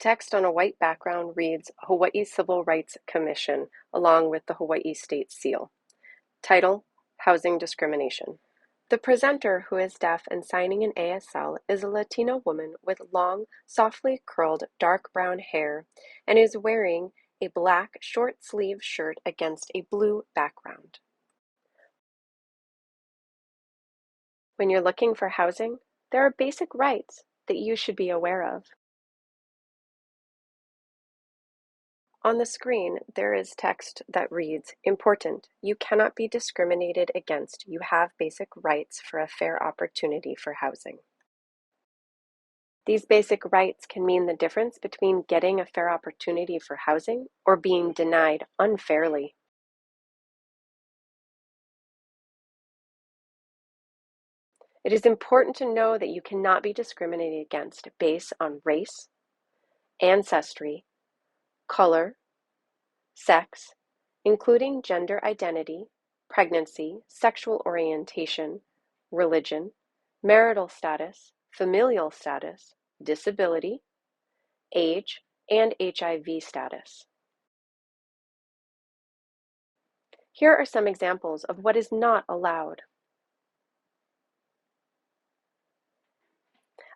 Text on a white background reads Hawaii Civil Rights Commission, along with the Hawaii State Seal. Title: Housing Discrimination. The presenter, who is deaf and signing an ASL, is a Latina woman with long, softly curled dark brown hair and is wearing a black short-sleeved shirt against a blue background. When you're looking for housing, there are basic rights that you should be aware of. On the screen, there is text that reads, "Important, you cannot be discriminated against. You have basic rights for a fair opportunity for housing." These basic rights can mean the difference between getting a fair opportunity for housing or being denied unfairly. It is important to know that you cannot be discriminated against based on race, ancestry, color, sex, including gender identity, pregnancy, sexual orientation, religion, marital status, familial status, disability, age, and HIV status. Here are some examples of what is not allowed.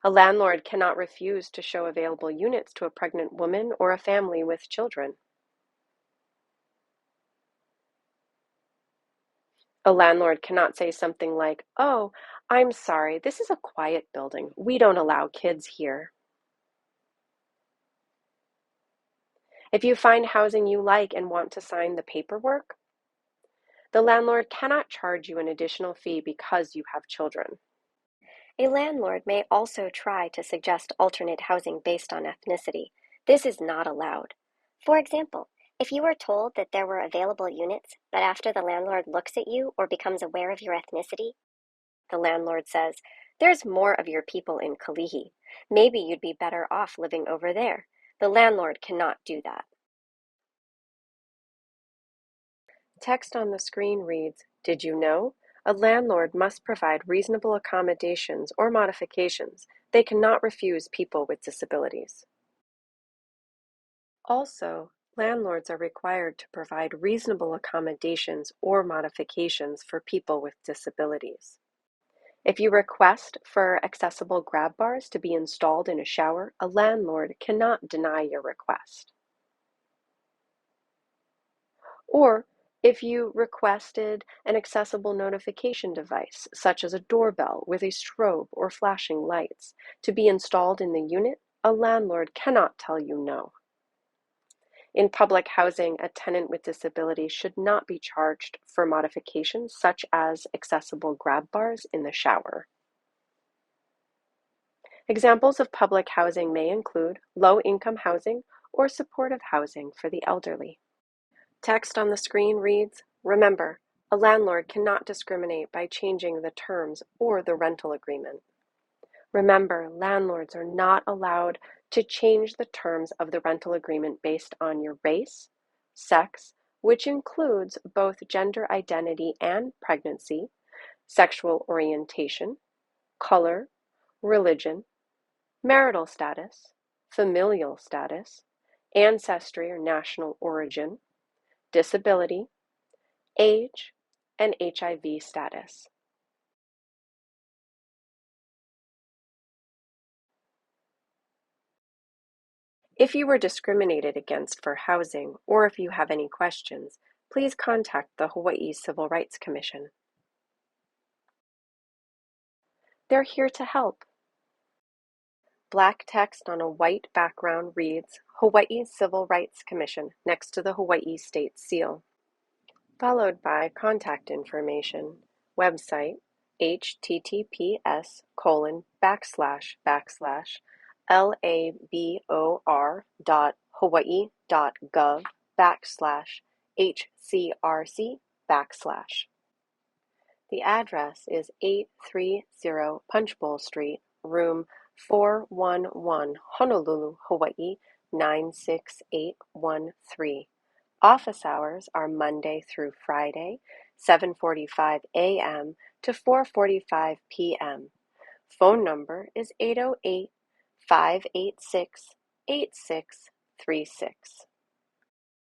A landlord cannot refuse to show available units to a pregnant woman or a family with children. A landlord cannot say something like, "Oh, I'm sorry, this is a quiet building. We don't allow kids here." If you find housing you like and want to sign the paperwork, the landlord cannot charge you an additional fee because you have children. A landlord may also try to suggest alternate housing based on ethnicity. This is not allowed. For example, if you are told that there were available units, but after the landlord looks at you or becomes aware of your ethnicity, the landlord says, "There's more of your people in Kalihi. Maybe you'd be better off living over there." The landlord cannot do that. Text on the screen reads, "Did you know? A landlord must provide reasonable accommodations or modifications. They cannot refuse people with disabilities." Also, landlords are required to provide reasonable accommodations or modifications for people with disabilities. If you request for accessible grab bars to be installed in a shower, a landlord cannot deny your request. Or if you requested an accessible notification device, such as a doorbell with a strobe or flashing lights, to be installed in the unit, a landlord cannot tell you no. In public housing, a tenant with disability should not be charged for modifications such as accessible grab bars in the shower. Examples of public housing may include low-income housing or supportive housing for the elderly. Text on the screen reads, "Remember, a landlord cannot discriminate by changing the terms or the rental agreement." Remember, landlords are not allowed to change the terms of the rental agreement based on your race, sex, which includes both gender identity and pregnancy, sexual orientation, color, religion, marital status, familial status, ancestry or national origin, disability, age, and HIV status. If you were discriminated against for housing, or if you have any questions, please contact the Hawaii Civil Rights Commission. They're here to help. Black text on a white background reads, "Hawaii Civil Rights Commission," next to the Hawaii State Seal. Followed by contact information, website, https://labor.hawaii.gov/HCRC/. The address is 830 Punch Bowl Street, room 411, Honolulu, Hawaii 96813. Office hours are Monday through Friday, 7:45 a.m. to 4:45 p.m. Phone number is 808-586-8737. 8636.